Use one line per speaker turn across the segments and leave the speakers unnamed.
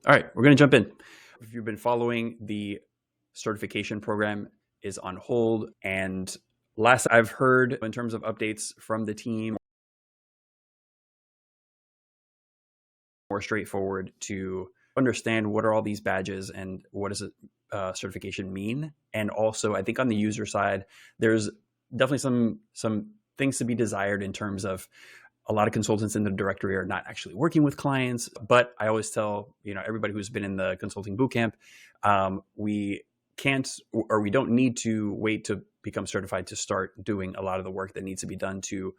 All right, we're going to jump in. If you've been following, the certification program is on hold. And last I've heard in terms of updates from the team, more straightforward to understand what are all these badges and what does a certification mean. And also, I think on the user side, there's definitely some things to be desired in terms of a lot of consultants in the directory are not actually working with clients. But I always tell everybody who's been in the consulting bootcamp, we can't or we don't need to wait to become certified to start doing a lot of the work that needs to be done to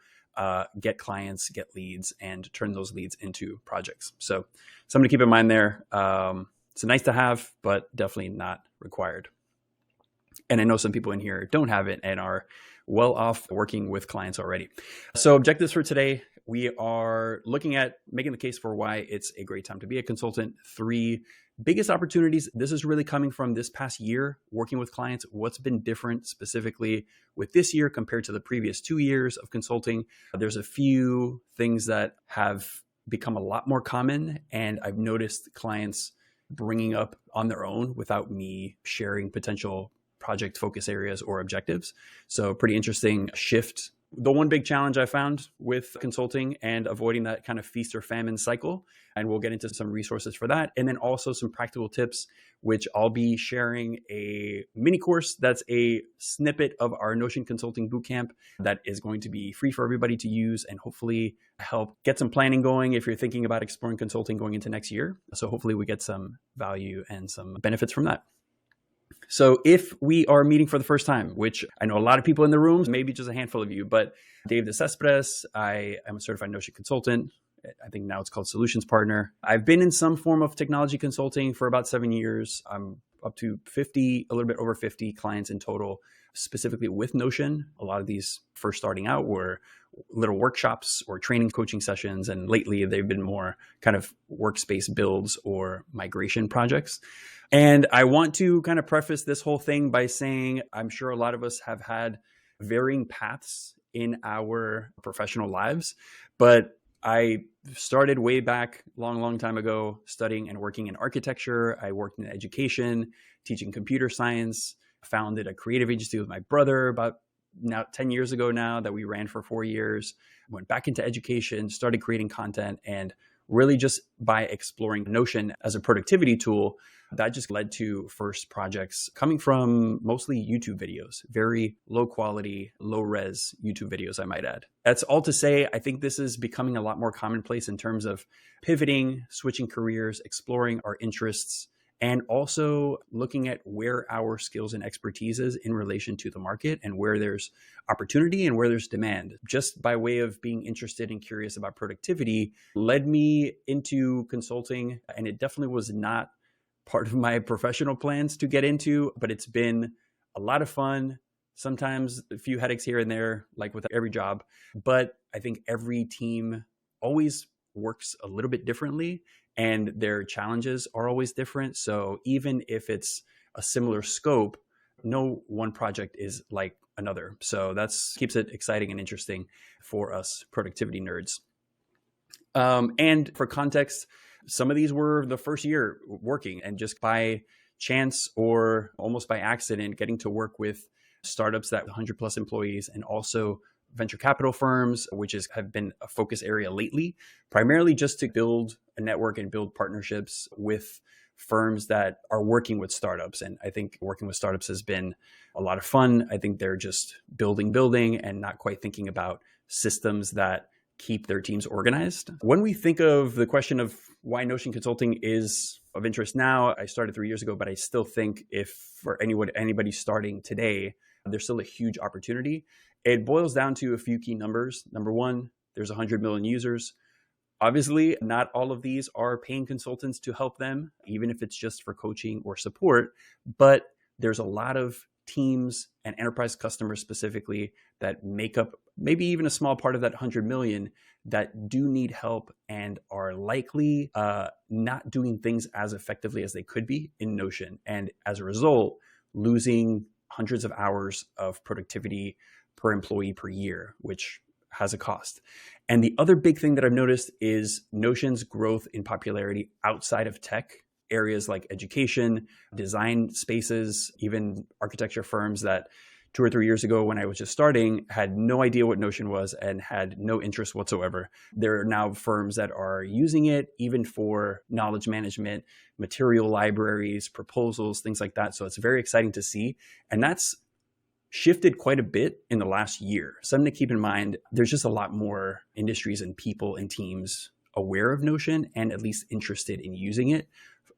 get clients, get leads, and turn those leads into projects. So something to keep in mind there. It's nice to have, but definitely not required. And I know some people in here don't have it and are well off working with clients already. So objectives for today, we are looking at making the case for why it's a great time to be a consultant. 3 biggest opportunities. This is really coming from this past year working with clients. What's been different specifically with this year compared to the previous 2 years of consulting? There's a few things that have become a lot more common, and I've noticed clients bringing up on their own without me sharing potential project focus areas or objectives. So pretty interesting shift. The one big challenge I found with consulting and avoiding that kind of feast or famine cycle, and we'll get into some resources for that. And then also some practical tips, which I'll be sharing a mini course that's a snippet of our Notion Consulting Bootcamp that is going to be free for everybody to use and hopefully help get some planning going if you're thinking about exploring consulting going into next year. So hopefully we get some value and some benefits from that. So if we are meeting for the first time, which I know a lot of people in the room, maybe just a handful of you, but Dave DeCespedes, I am a certified Notion consultant. I think now it's called solutions partner. I've been in some form of technology consulting for about 7 years. I'm up to 50, a little bit over 50 clients in total, specifically with Notion. A lot of these first starting out were little workshops or training coaching sessions. And lately they've been more kind of workspace builds or migration projects. And I want to kind of preface this whole thing by saying, I'm sure a lot of us have had varying paths in our professional lives, but I started way back long time ago studying and working in architecture. I worked in education, teaching computer science, founded a creative agency with my brother about now 10 years ago now that we ran for 4 years. Went back into education, started creating content, and really just by exploring Notion as a productivity tool, that just led to first projects coming from mostly YouTube videos, very low quality, low res YouTube videos, I might add. That's all to say, I think this is becoming a lot more commonplace in terms of pivoting, switching careers, exploring our interests, and also looking at where our skills and expertise is in relation to the market and where there's opportunity and where there's demand. Just by way of being interested and curious about productivity led me into consulting, and it definitely was not part of my professional plans to get into, but it's been a lot of fun. Sometimes a few headaches here and there, like with every job, but I think every team always works a little bit differently and their challenges are always different. So even if it's a similar scope, no one project is like another. So that's keeps it exciting and interesting for us productivity nerds. And for context, some of these were the first year working, and just by chance or almost by accident, getting to work with startups that 100 plus employees, and also venture capital firms, which have been a focus area lately, primarily just to build a network and build partnerships with firms that are working with startups. And I think working with startups has been a lot of fun. I think they're just building and not quite thinking about systems that keep their teams organized. When we think of the question of why Notion Consulting is of interest now, I started 3 years ago, but I still think if for anybody starting today, there's still a huge opportunity. It boils down to a few key numbers. Number one, there's 100 million users. Obviously, not all of these are paying consultants to help them, even if it's just for coaching or support, but there's a lot of teams and enterprise customers specifically that make up maybe even a small part of that 100 million that do need help and are likely not doing things as effectively as they could be in Notion. And as a result, losing hundreds of hours of productivity per employee per year, which has a cost. And the other big thing that I've noticed is Notion's growth in popularity outside of tech areas like education, design spaces, even architecture firms that 2 or 3 years ago when I was just starting had no idea what Notion was and had no interest whatsoever. There are now firms that are using it even for knowledge management, material libraries, proposals, things like that. So it's very exciting to see. And that's shifted quite a bit in the last year. Something to keep in mind, there's just a lot more industries and people and teams aware of Notion and at least interested in using it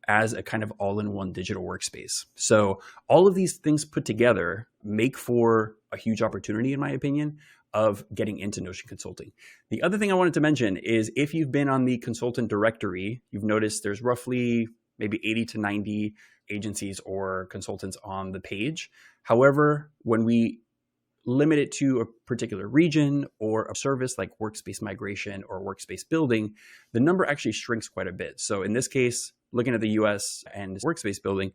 as a kind of all-in-one digital workspace. So all of these things put together make for a huge opportunity, in my opinion, of getting into Notion consulting. The other thing I wanted to mention is if you've been on the consultant directory, you've noticed there's roughly maybe 80 to 90 agencies or consultants on the page. However, when we limit it to a particular region or a service like workspace migration or workspace building, the number actually shrinks quite a bit. So in this case, looking at the US and workspace building,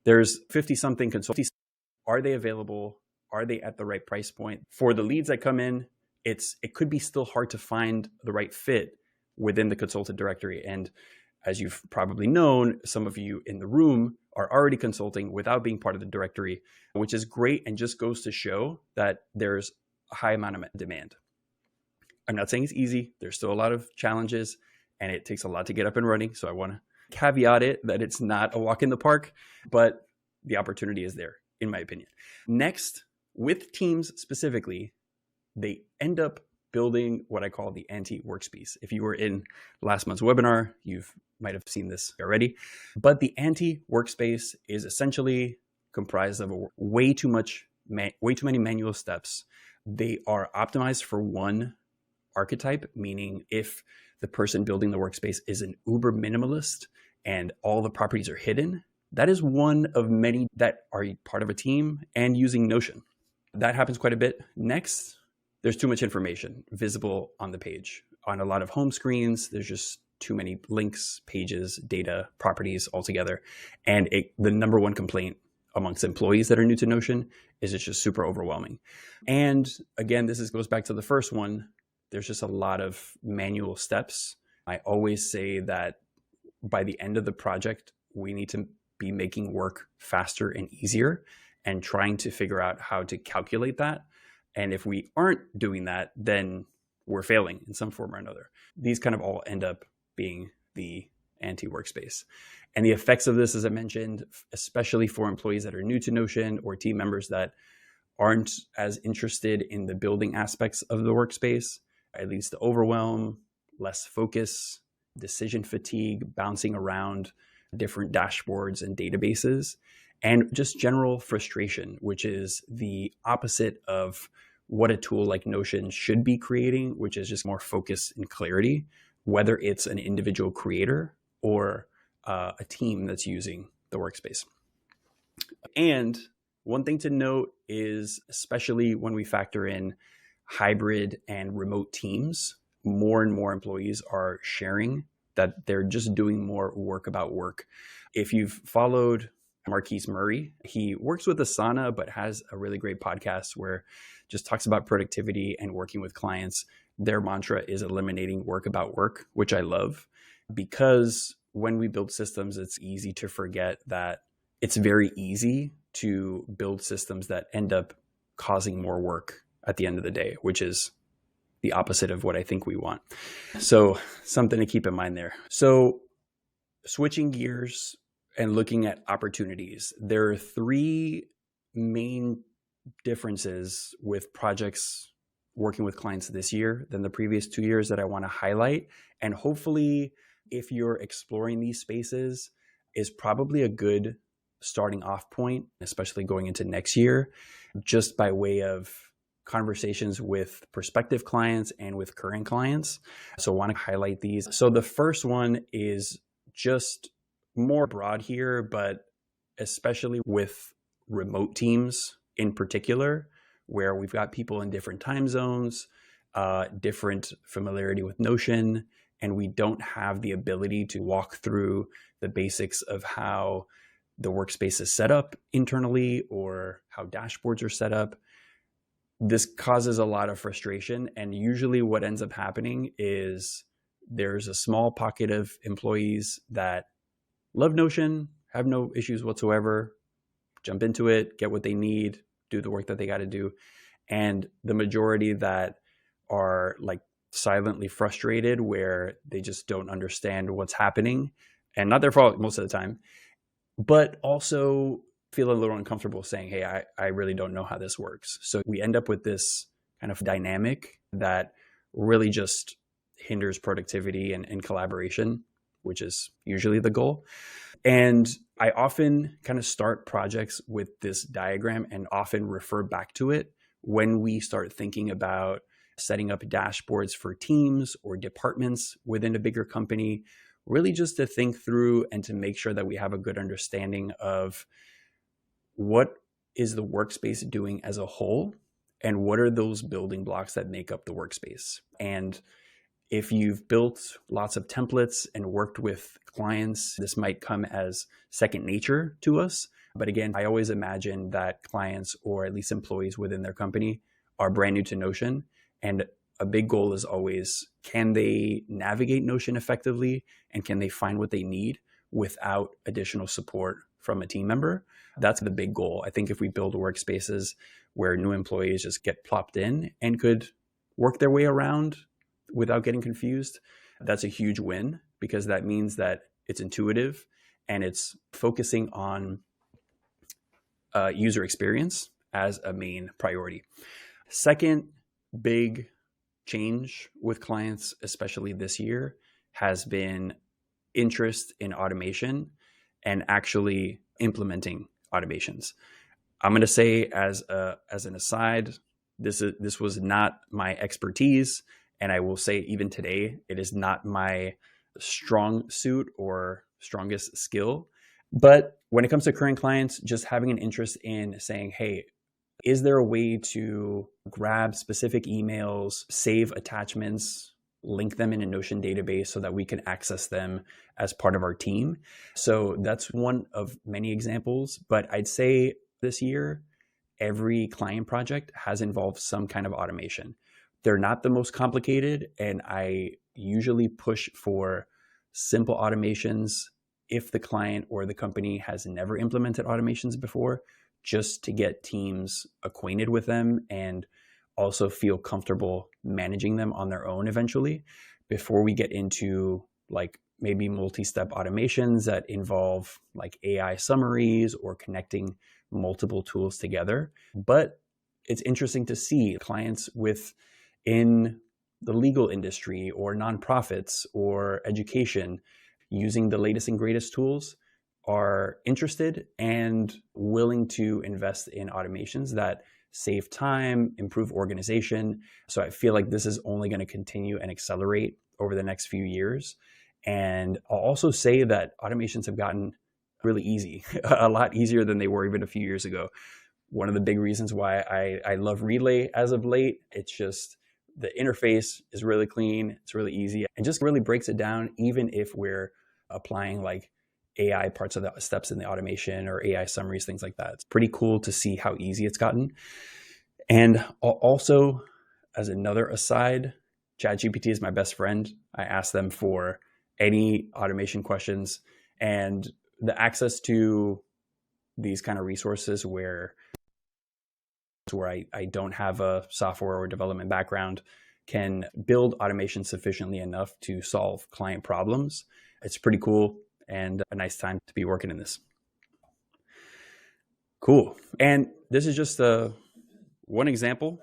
there's 50 something consultants. Are they available? Are they at the right price point? For the leads that come in, it could be still hard to find the right fit within the consultant directory. And as you've probably known, some of you in the room are already consulting without being part of the directory, which is great and just goes to show that there's a high amount of demand. I'm not saying it's easy. There's still a lot of challenges and it takes a lot to get up and running. So I want to caveat it that it's not a walk in the park, but the opportunity is there, in my opinion. Next, with teams specifically, they end up building what I call the anti-workspace. If you were in last month's webinar, you might have seen this already. But the anti-workspace is essentially comprised of way too many manual steps. They are optimized for one archetype, meaning if the person building the workspace is an uber minimalist and all the properties are hidden, that is one of many that are part of a team and using Notion. That happens quite a bit. Next, there's too much information visible on the page. On a lot of home screens, there's just too many links, pages, data, properties altogether. And the number one complaint amongst employees that are new to Notion is it's just super overwhelming. And again, goes back to the first one. There's just a lot of manual steps. I always say that by the end of the project, we need to be making work faster and easier and trying to figure out how to calculate that. And if we aren't doing that, then we're failing in some form or another. These kind of all end up being the anti-workspace. And the effects of this, as I mentioned, especially for employees that are new to Notion or team members that aren't as interested in the building aspects of the workspace, it leads to overwhelm, less focus, decision fatigue, bouncing around different dashboards and databases, and just general frustration, which is the opposite of what a tool like Notion should be creating, which is just more focus and clarity, whether it's an individual creator or a team that's using the workspace. And one thing to note is, especially when we factor in hybrid and remote teams, more and more employees are sharing that they're just doing more work about work. If you've followed Marquise Murray, he works with Asana, but has a really great podcast where just talks about productivity and working with clients. Their mantra is eliminating work about work, which I love, because when we build systems, it's easy to forget that it's very easy to build systems that end up causing more work at the end of the day, which is the opposite of what I think we want. So something to keep in mind there. So switching gears and looking at opportunities, there are three main differences with projects working with clients this year than the previous 2 years that I want to highlight. And hopefully, if you're exploring these spaces, is probably a good starting off point, especially going into next year, just by way of conversations with prospective clients and with current clients. So I want to highlight these. So the first one is just more broad here, but especially with remote teams in particular, where we've got people in different time zones, different familiarity with Notion, and we don't have the ability to walk through the basics of how the workspace is set up internally or how dashboards are set up. This causes a lot of frustration. And usually what ends up happening is there's a small pocket of employees that love Notion, have no issues whatsoever, jump into it, get what they need, do the work that they got to do. And the majority that are like silently frustrated, where they just don't understand what's happening, and not their fault most of the time, but also feel a little uncomfortable saying, hey, I really don't know how this works. So we end up with this kind of dynamic that really just hinders productivity and collaboration, which is usually the goal. And I often kind of start projects with this diagram and often refer back to it when we start thinking about setting up dashboards for teams or departments within a bigger company, really just to think through and to make sure that we have a good understanding of what is the workspace doing as a whole and what are those building blocks that make up the workspace. And if you've built lots of templates and worked with clients, this might come as second nature to us. But again, I always imagine that clients, or at least employees within their company, are brand new to Notion. And a big goal is always, can they navigate Notion effectively? And can they find what they need without additional support from a team member? That's the big goal. I think if we build workspaces where new employees just get plopped in and could work their way around without getting confused, that's a huge win, because that means that it's intuitive and it's focusing on user experience as a main priority. Second big change with clients, especially this year, has been interest in automation and actually implementing automations. I'm going to say as an aside, this was not my expertise. And I will say even today, it is not my strong suit or strongest skill. But when it comes to current clients, just having an interest in saying, hey, is there a way to grab specific emails, save attachments, link them in a Notion database so that we can access them as part of our team? So that's one of many examples. But I'd say this year, every client project has involved some kind of automation. They're not the most complicated, and I usually push for simple automations if the client or the company has never implemented automations before, just to get teams acquainted with them and also feel comfortable managing them on their own eventually, before we get into like maybe multi-step automations that involve like AI summaries or connecting multiple tools together. But it's interesting to see clients in the legal industry or nonprofits or education using the latest and greatest tools are interested and willing to invest in automations that save time, improve organization. So I feel like this is only going to continue and accelerate over the next few years. And I'll also say that automations have gotten really easy, a lot easier than they were even a few years ago. One of the big reasons why I love Relay as of late, it's just the interface is really clean, it's really easy, and just really breaks it down, even if we're applying like AI parts of the steps in the automation or AI summaries, things like that. It's pretty cool to see how easy it's gotten. And also, as another aside, ChatGPT is my best friend. I ask them for any automation questions, and the access to these kind of resources where I don't have a software or development background can build automation sufficiently enough to solve client problems. It's pretty cool and a nice time to be working in this. Cool. And this is just one example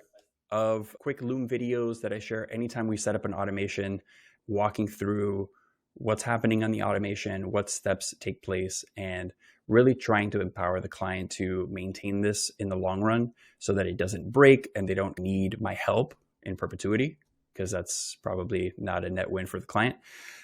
of quick Loom videos that I share anytime we set up an automation, walking through what's happening on the automation, what steps take place, and really trying to empower the client to maintain this in the long run so that it doesn't break and they don't need my help in perpetuity, because that's probably not a net win for the client.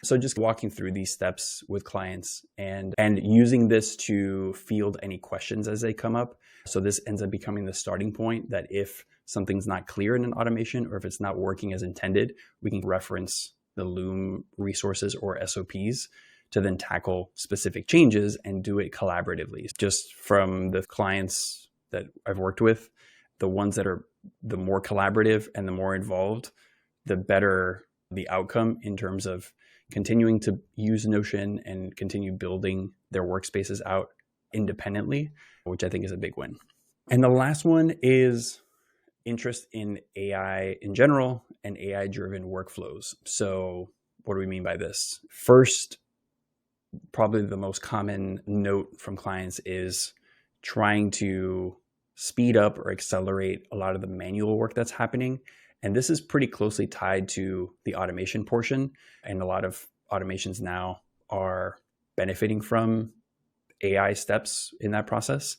So just walking through these steps with clients and using this to field any questions as they come up. So this ends up becoming the starting point that if something's not clear in an automation or if it's not working as intended, we can reference the Loom resources or SOPs to then tackle specific changes and do it collaboratively. Just from the clients that I've worked with, the ones that are the more collaborative and the more involved, the better the outcome in terms of continuing to use Notion and continue building their workspaces out independently, which I think is a big win. And the last one is interest in AI in general and AI-driven workflows. So what do we mean by this? First, probably the most common note from clients is trying to speed up or accelerate a lot of the manual work that's happening. And this is pretty closely tied to the automation portion. And a lot of automations now are benefiting from AI steps in that process.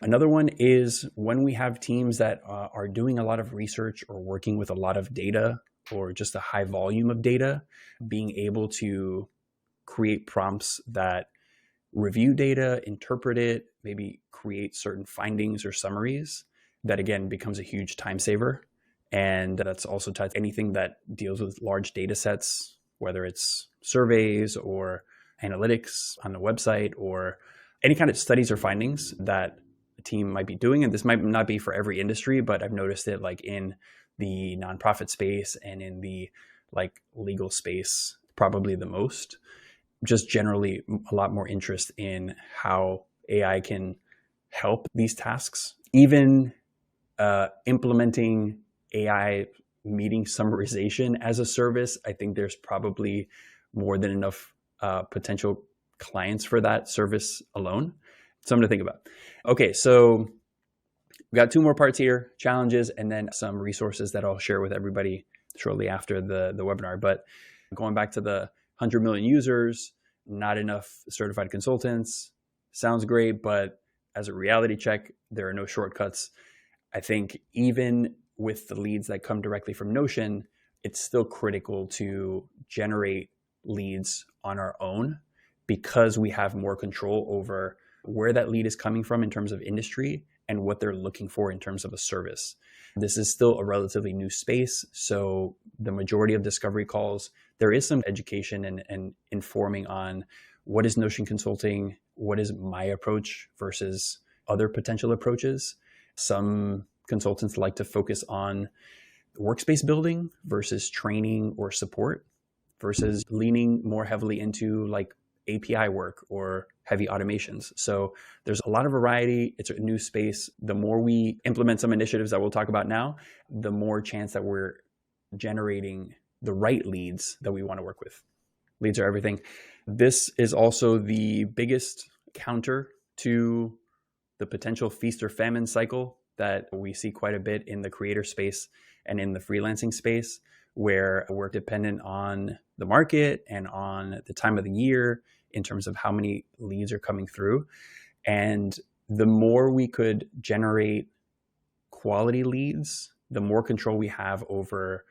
Another one is when we have teams that are doing a lot of research or working with a lot of data or just a high volume of data, being able to create prompts that review data, interpret it, maybe create certain findings or summaries, that again becomes a huge time saver. And that's also tied to anything that deals with large data sets, whether it's surveys or analytics on the website or any kind of studies or findings that a team might be doing. And this might not be for every industry, but I've noticed it like in the nonprofit space and in the like legal space, probably the most. Just generally a lot more interest in how AI can help these tasks. Even implementing AI meeting summarization as a service, I think there's probably more than enough potential clients for that service alone. Something to think about. Okay, so we got two more parts here, challenges, and then some resources that I'll share with everybody shortly after the webinar. But going back to the 100 million users, not enough certified consultants, sounds great, but as a reality check, there are no shortcuts. I think even with the leads that come directly from Notion, it's still critical to generate leads on our own because we have more control over where that lead is coming from in terms of industry and what they're looking for in terms of a service. This is still a relatively new space, so the majority of discovery calls, there is some education and informing on what is Notion consulting, what is my approach versus other potential approaches. Some consultants like to focus on workspace building versus training or support versus leaning more heavily into like API work or heavy automations. So there's a lot of variety. It's a new space. The more we implement some initiatives that we'll talk about now, the more chance that we're generating the right leads that we want to work with. Leads are everything. This is also the biggest counter to the potential feast or famine cycle that we see quite a bit in the creator space and in the freelancing space, where we're dependent on the market and on the time of the year in terms of how many leads are coming through. And the more we could generate quality leads, the more control we have over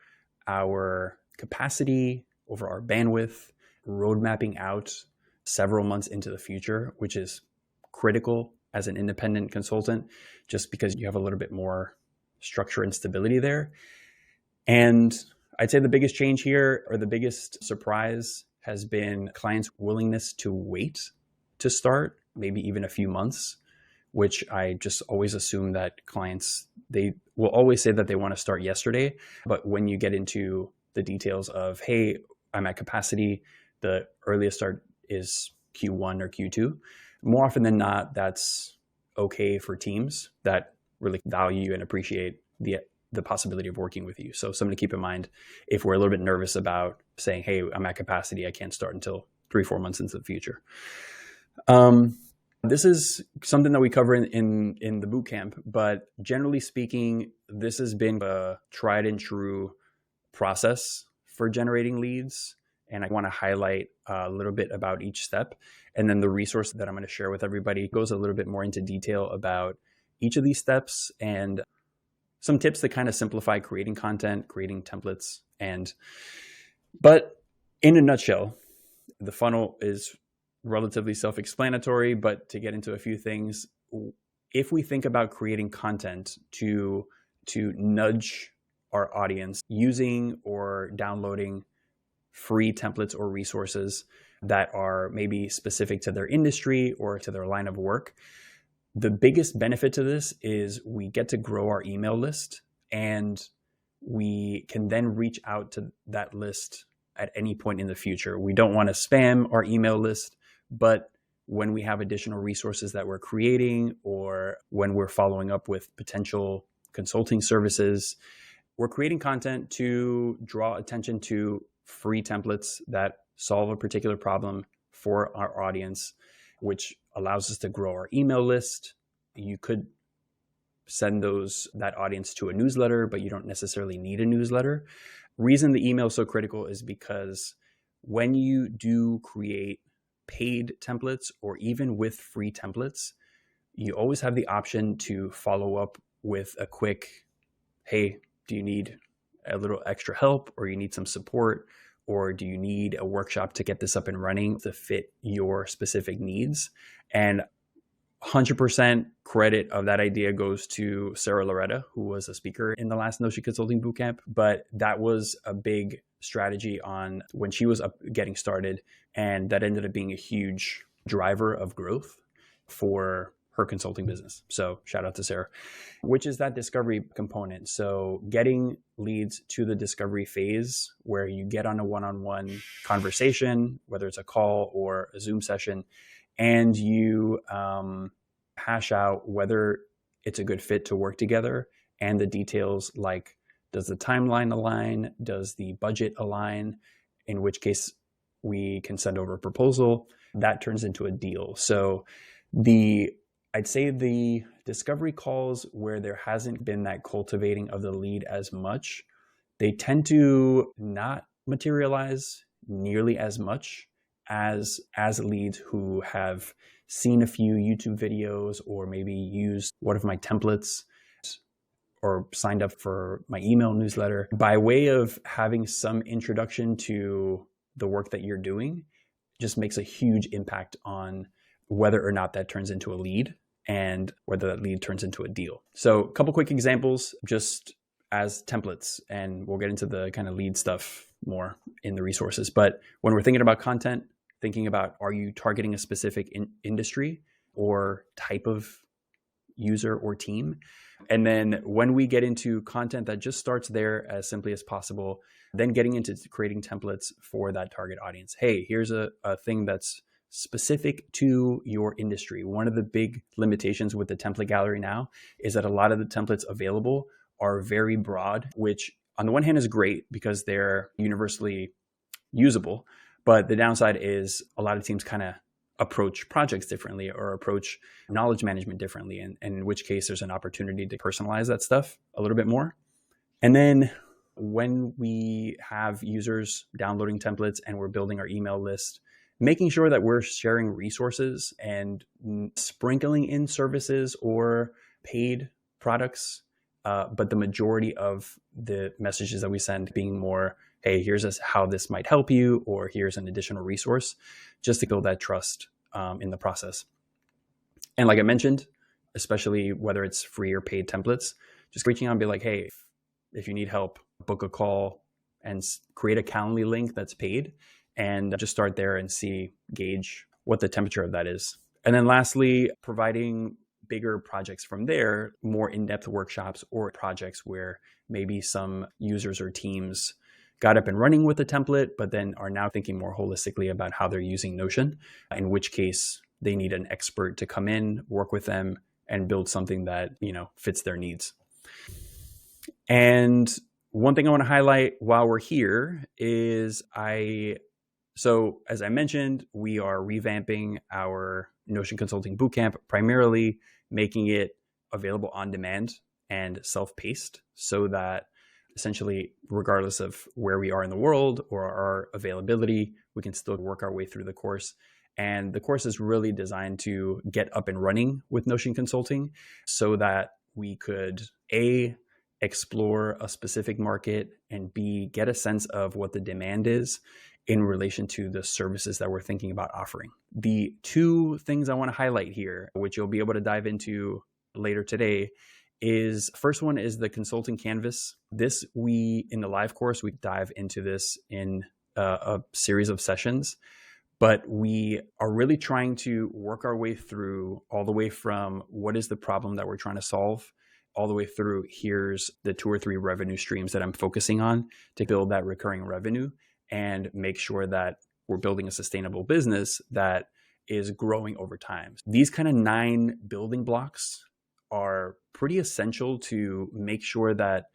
our capacity, over our bandwidth, road mapping out several months into the future, which is critical as an independent consultant, just because you have a little bit more structure and stability there. And I'd say the biggest change here, or the biggest surprise, has been clients' willingness to wait to start, maybe even a few months, which I just always assume that clients, they will always say that they want to start yesterday. But when you get into the details of, hey, I'm at capacity, the earliest start is Q1 or Q2, more often than not, that's okay for teams that really value and appreciate the possibility of working with you. So something to keep in mind if we're a little bit nervous about saying, hey, I'm at capacity, I can't start until 3-4 months into the future. This is something that we cover in the bootcamp, but generally speaking, this has been a tried and true process for generating leads. And I want to highlight a little bit about each step. And then the resource that I'm going to share with everybody goes a little bit more into detail about each of these steps and some tips to kind of simplify creating content, creating templates. But in a nutshell, the funnel is relatively self-explanatory, but to get into a few things, if we think about creating content to nudge our audience using or downloading free templates or resources that are maybe specific to their industry or to their line of work, the biggest benefit to this is we get to grow our email list, and we can then reach out to that list at any point in the future. We don't want to spam our email list, but when we have additional resources that we're creating or when we're following up with potential consulting services, we're creating content to draw attention to free templates that solve a particular problem for our audience, which allows us to grow our email list. You could send that audience to a newsletter, but you don't necessarily need a newsletter. Reason the email is so critical is because when you do create paid templates or even with free templates, you always have the option to follow up with a quick, hey, do you need a little extra help, or you need some support, or do you need a workshop to get this up and running to fit your specific needs? And 100% credit of that idea goes to Sarah Loretta, who was a speaker in the last Notion Consulting Bootcamp. But that was a big strategy on when she was getting started. And that ended up being a huge driver of growth for her consulting business. So shout out to Sarah, which is that discovery component. So getting leads to the discovery phase where you get on a one-on-one conversation, whether it's a call or a Zoom session, and you hash out whether it's a good fit to work together and the details like, does the timeline align? Does the budget align? In which case we can send over a proposal. That turns into a deal. So I'd say the discovery calls where there hasn't been that cultivating of the lead as much, they tend to not materialize nearly as much as leads who have seen a few YouTube videos or maybe used one of my templates or signed up for my email newsletter. By way of having some introduction to the work that you're doing, just makes a huge impact on whether or not that turns into a lead and whether that lead turns into a deal. So a couple quick examples just as templates, and we'll get into the kind of lead stuff more in the resources. But when we're thinking about content, thinking about, are you targeting a specific industry or type of user or team? And then when we get into content that just starts there as simply as possible, then getting into creating templates for that target audience. Hey, here's a thing that's specific to your industry. One of the big limitations with the template gallery now is that a lot of the templates available are very broad, which on the one hand is great because they're universally usable. But the downside is a lot of teams kind of approach projects differently or approach knowledge management differently. And in which case there's an opportunity to personalize that stuff a little bit more. And then when we have users downloading templates and we're building our email list, making sure that we're sharing resources and sprinkling in services or paid products. But the majority of the messages that we send being more, hey, here's how this might help you, or here's an additional resource, just to build that trust in the process. And like I mentioned, especially whether it's free or paid templates, just reaching out and be like, hey, if you need help, book a call and create a Calendly link that's paid, and just start there and gauge what the temperature of that is. And then lastly, providing bigger projects from there, more in-depth workshops or projects where maybe some users or teams got up and running with a template, but then are now thinking more holistically about how they're using Notion, in which case they need an expert to come in, work with them, and build something that, fits their needs. And one thing I want to highlight while we're here is so as I mentioned, we are revamping our Notion Consulting Bootcamp, primarily making it available on demand and self-paced so that essentially, regardless of where we are in the world or our availability, we can still work our way through the course. And the course is really designed to get up and running with Notion Consulting so that we could, A, explore a specific market, and B, get a sense of what the demand is in relation to the services that we're thinking about offering. The two things I want to highlight here, which you'll be able to dive into later today, is first one is the consulting canvas. In the live course, we dive into this in a series of sessions, but we are really trying to work our way through all the way from what is the problem that we're trying to solve, all the way through here's the 2 or 3 revenue streams that I'm focusing on to build that recurring revenue. and make sure that we're building a sustainable business that is growing over time. These kind of 9 building blocks are pretty essential to make sure that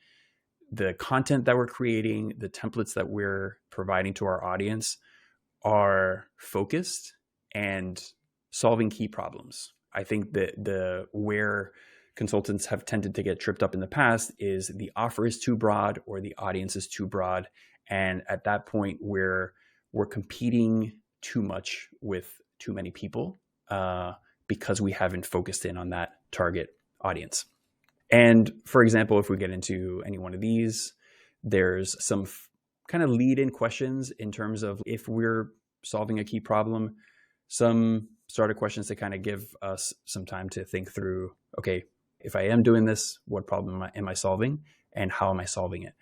the content that we're creating, the templates that we're providing to our audience are focused and solving key problems. I think that where consultants have tended to get tripped up in the past is the offer is too broad or the audience is too broad. And at that point, we're competing too much with too many people because we haven't focused in on that target audience. And for example, if we get into any one of these, there's some kind of lead-in questions in terms of if we're solving a key problem, some starter questions to kind of give us some time to think through, okay, if I am doing this, what problem am I solving and how am I solving it?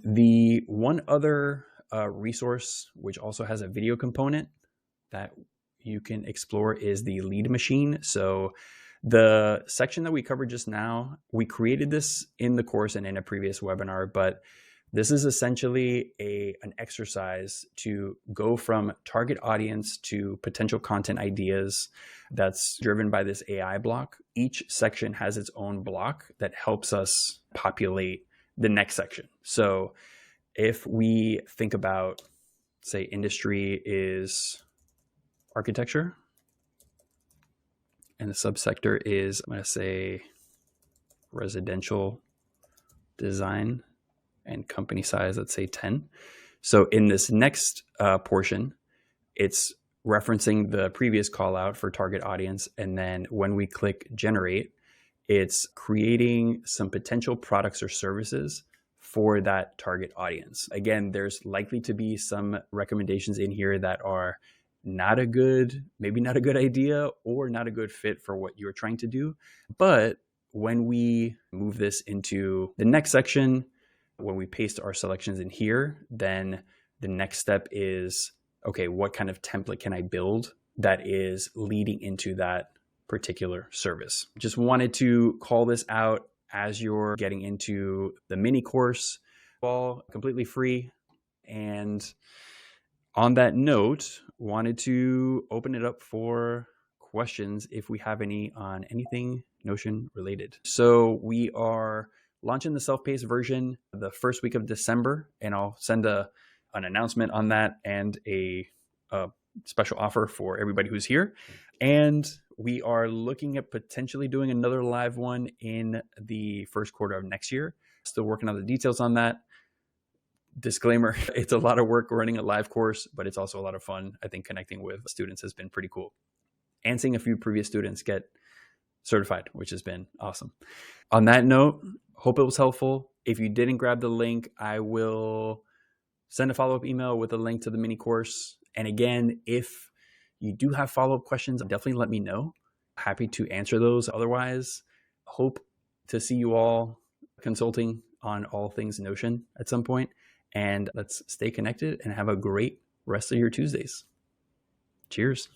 The one other resource, which also has a video component that you can explore, is the lead machine. So the section that we covered just now, we created this in the course and in a previous webinar, but this is essentially an exercise to go from target audience to potential content ideas that's driven by this AI block. Each section has its own block that helps us populate the next section. So if we think about, say, industry is architecture, and the subsector is, I'm going to say, residential design, and company size, let's say 10. So in this next portion, it's referencing the previous call out for target audience. And then when we click generate, it's creating some potential products or services for that target audience. Again, there's likely to be some recommendations in here that are maybe not a good idea or not a good fit for what you're trying to do. But when we move this into the next section, when we paste our selections in here, then the next step is, okay, what kind of template can I build that is leading into that particular service? Just wanted to call this out as you're getting into the mini course, all completely free. And on that note, wanted to open it up for questions if we have any on anything Notion related. So we are launching the self-paced version the first week of December, and I'll send an announcement on that and a special offer for everybody who's here. And we are looking at potentially doing another live one in the first quarter of next year. Still working on the details on that. Disclaimer, it's a lot of work running a live course, but it's also a lot of fun. I think connecting with students has been pretty cool. And seeing a few previous students get certified, which has been awesome. On that note, hope it was helpful. If you didn't grab the link, I will send a follow-up email with a link to the mini course. And again, if you do have follow-up questions, definitely let me know. Happy to answer those. Otherwise, hope to see you all consulting on all things Notion at some point. And let's stay connected and have a great rest of your Tuesdays. Cheers.